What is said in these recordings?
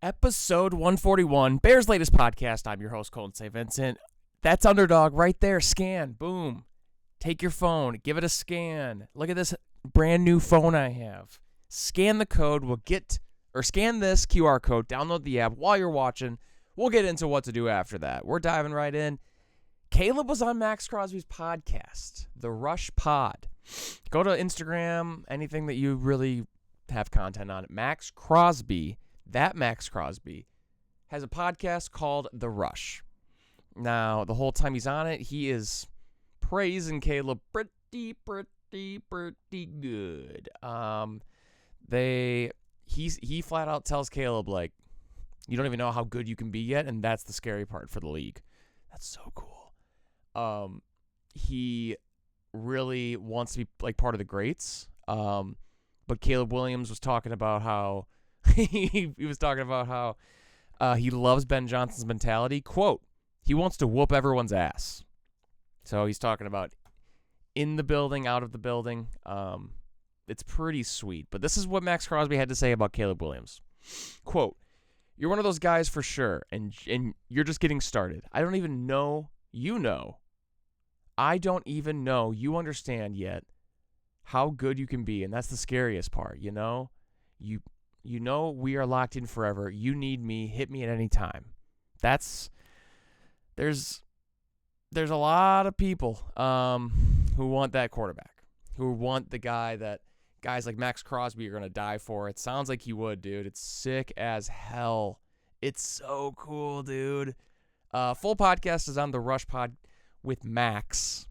Episode 141, Bears' latest podcast. I'm your host, Colton St. Vincent. That's Underdog right there. Scan. Boom. Take your phone. Give it a scan. Look at this brand new phone I have. Scan the code. Scan this QR code. Download the app while you're watching. We'll get into what to do after that. We're diving right in. Caleb was on Max Crosby's podcast, The Rush Pod. Go to Instagram, anything that you really have content on. Max Crosby has a podcast called The Rush. Now, the whole time he's on it, he is praising Caleb pretty good. He flat out tells Caleb, like, you don't even know how good you can be yet, and that's the scary part for the league. That's so cool. He really wants to be like part of the greats. But Caleb Williams was talking about how he loves Ben Johnson's mentality. Quote, he wants to whoop everyone's ass. So he's talking about in the building, out of the building. It's pretty sweet. But this is what Max Crosby had to say about Caleb Williams. Quote, you're one of those guys for sure, and you're just getting started. I don't even know you understand yet how good you can be, and that's the scariest part, you know? You know we are locked in forever. You need me. Hit me at any time. There's a lot of people who want that quarterback, who want the guy that guys like Max Crosby are going to die for. It sounds like he would, dude. It's sick as hell. It's so cool, dude. Full podcast is on the Rush Pod with Max,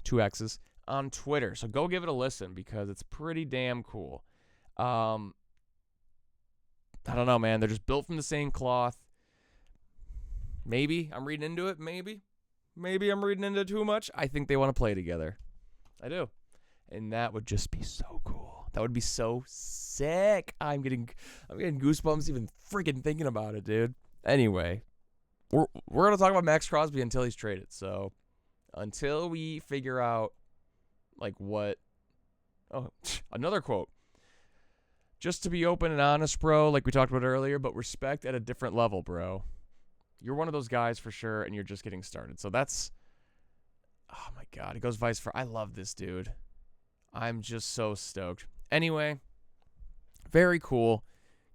2 X's, on Twitter. So go give it a listen because it's pretty damn cool. I don't know, man. They're just built from the same cloth. Maybe I'm reading into it. Maybe I'm reading into it too much. I think they want to play together. I do. And that would just be so cool. That would be so sick. I'm getting goosebumps even freaking thinking about it, dude. Anyway, we're going to talk about Max Crosby until he's traded. So until we figure out like what. Oh, another quote. Just to be open and honest, bro, like we talked about earlier, but respect at a different level, bro. You're one of those guys for sure, and you're just getting started. So that's, oh my God, it goes vice versa. I love this dude. I'm just so stoked. Anyway, very cool.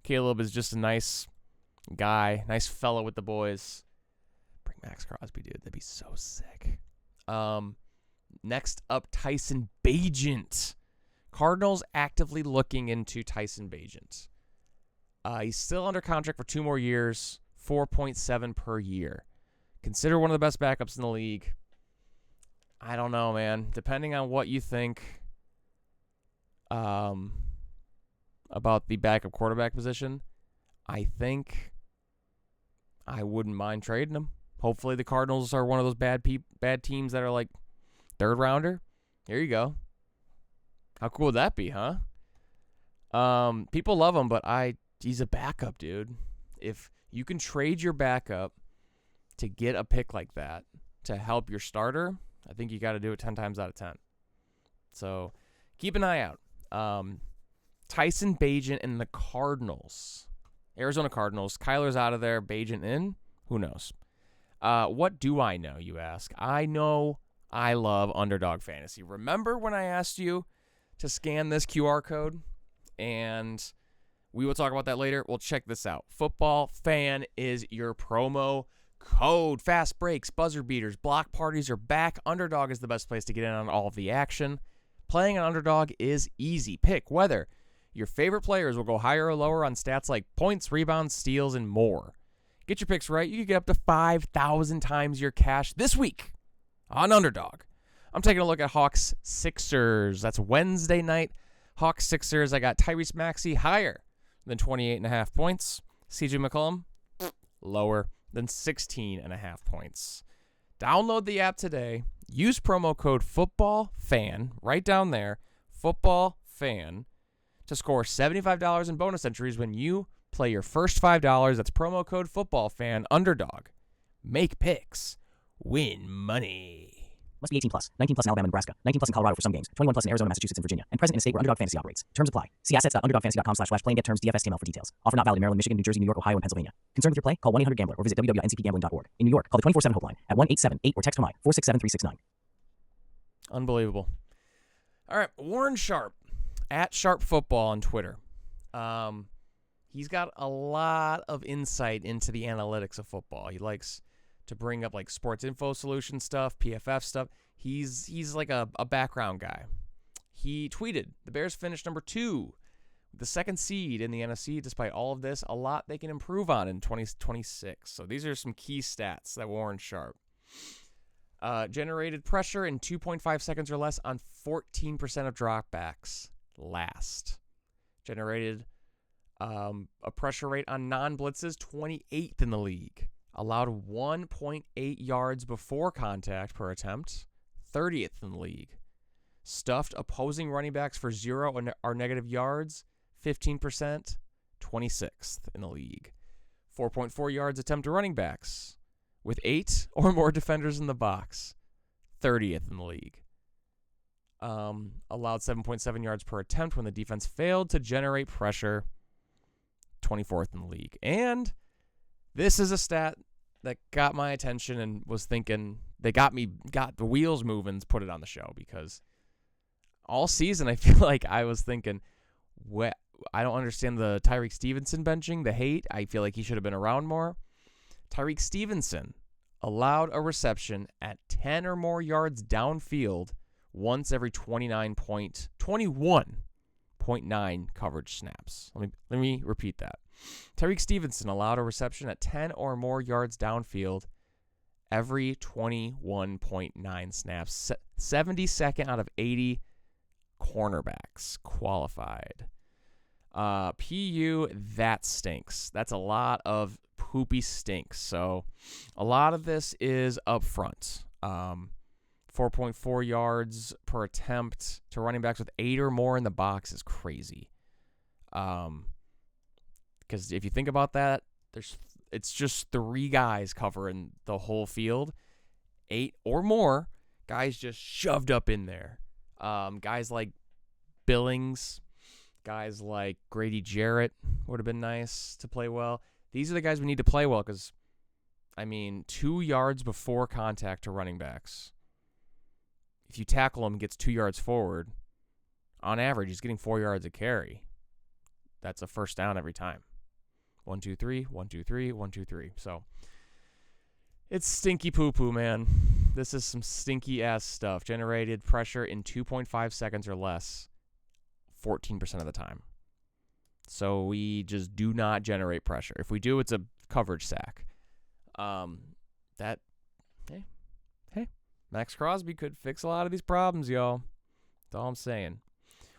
Caleb is just a nice guy, nice fellow with the boys. Bring Max Crosby, dude. That'd be so sick. Next up, Tyson Bagent. Cardinals actively looking into Tyson Bagent. He's still under contract for 2 more years, $4.7 per year. Consider one of the best backups in the league. I don't know, man. Depending on what you think about the backup quarterback position, I think I wouldn't mind trading him. Hopefully the Cardinals are one of those bad teams that are like 3rd rounder. Here you go. How cool would that be, huh? People love him, but he's a backup, dude. If you can trade your backup to get a pick like that to help your starter, I think you got to do it 10 times out of 10. So keep an eye out. Tyson Bagent and the Cardinals. Arizona Cardinals. Kyler's out of there. Bagent in? Who knows? What do I know, you ask? I know I love Underdog Fantasy. Remember when I asked you to scan this QR code? And we will talk about that later. Well, check this out. Football Fan is your promo code. Fast breaks, buzzer beaters, block parties are back. Underdog is the best place to get in on all of the action. Playing an Underdog is easy. Pick whether your favorite players will go higher or lower on stats like points, rebounds, steals, and more. Get your picks right. You can get up to 5,000 times your cash this week on Underdog. I'm taking a look at Hawks Sixers. That's Wednesday night. Hawks Sixers. I got Tyrese Maxey higher than 28.5 points. CJ McCollum lower than 16.5 points. Download the app today. Use promo code FOOTBALLFAN right down there, FOOTBALLFAN, to score $75 in bonus entries when you play your first $5. That's promo code FOOTBALLFAN. Underdog. Make picks. Win money. Must be 18 plus. 19 plus in Alabama and Nebraska. 19 plus in Colorado for some games. 21 plus in Arizona, Massachusetts, and Virginia. And present in a state where Underdog Fantasy operates. Terms apply. See assets.underdogfantasy.com/play and get terms DFSTML for details. Offer not valid in Maryland, Michigan, New Jersey, New York, Ohio, and Pennsylvania. Concerned with your play? Call 1-800-GAMBLER or visit www.ncpgambling.org. In New York, call the 24/7 Hope line at 1-878 or text HOMI 467-369. Unbelievable. All right, Warren Sharp, at Sharp Football on Twitter. He's got a lot of insight into the analytics of football. He likes to bring up like sports info solution stuff, PFF stuff. He's like a background guy. He tweeted, the Bears finished number 2, the second seed in the NFC. Despite all of this, a lot they can improve on in 2026. So these are some key stats that Warren Sharp. Generated pressure in 2.5 seconds or less on 14% of dropbacks last. Generated a pressure rate on non-blitzes, 28th in the league. Allowed 1.8 yards before contact per attempt, 30th in the league. Stuffed opposing running backs for 0 or negative yards, 15%, 26th in the league. 4.4 yards attempt to running backs with 8 or more defenders in the box, 30th in the league. Allowed 7.7 yards per attempt when the defense failed to generate pressure, 24th in the league. And this is a stat that got my attention and was thinking, got the wheels moving to put it on the show, because all season I feel like I was thinking, I don't understand the Tyreek Stevenson benching, the hate. I feel like he should have been around more. Tyreek Stevenson allowed a reception at 10 or more yards downfield once every 21.9 coverage snaps. Let me repeat that. Tyreek Stevenson allowed a reception at 10 or more yards downfield every 21.9 snaps. 72nd out of 80 cornerbacks qualified. PU, that stinks. That's a lot of poopy stinks. So a lot of this is up front. 4.4 yards per attempt to running backs with 8 or more in the box is crazy. Because if you think about that, it's just 3 guys covering the whole field. 8 or more guys just shoved up in there. Guys like Billings, guys like Grady Jarrett would have been nice to play well. These are the guys we need to play well because, 2 yards before contact to running backs. If you tackle him, gets 2 yards forward, on average, he's getting 4 yards a carry. That's a first down every time. 1, 2, 3, 1, 2, 3, 1, 2, 3. So it's stinky poo-poo, man. This is some stinky-ass stuff. Generated pressure in 2.5 seconds or less 14% of the time. So we just do not generate pressure. If we do, it's a coverage sack. Hey, Max Crosby could fix a lot of these problems, y'all. That's all I'm saying.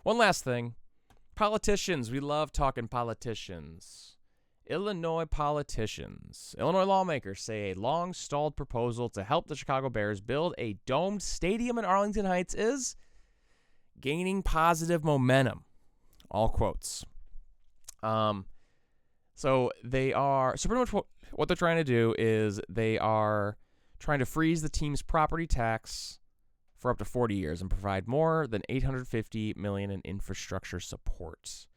One last thing. Politicians. We love talking politicians. Illinois politicians. Illinois lawmakers say a long-stalled proposal to help the Chicago Bears build a domed stadium in Arlington Heights is gaining positive momentum. All quotes. So pretty much what they're trying to do is they are trying to freeze the team's property tax for up to 40 years and provide more than $850 million in infrastructure support.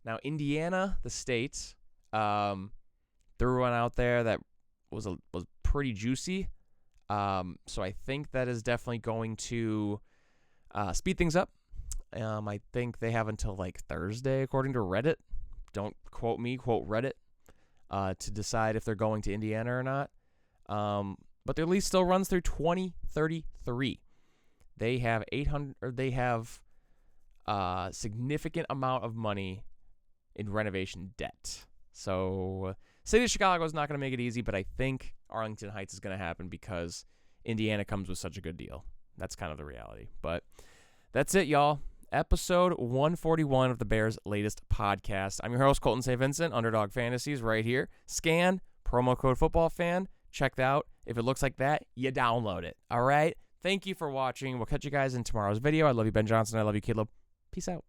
Now, Indiana, the state, threw one out there that was pretty juicy. So I think that is definitely going to speed things up. I think they have until like Thursday, according to Reddit. Don't quote me, quote Reddit, to decide if they're going to Indiana or not. But their lease still runs through 2033. They have significant amount of money in renovation debt. So City of Chicago is not going to make it easy, but I think Arlington Heights is going to happen because Indiana comes with such a good deal. That's kind of the reality. But that's it, y'all. Episode 141 of the Bears' latest podcast. I'm your host, Colton St. Vincent, Underdog Fantasies, right here. Scan, promo code footballfan. Check it out. If it looks like that, you download it. All right? Thank you for watching. We'll catch you guys in tomorrow's video. I love you, Ben Johnson. I love you, Caleb. Peace out.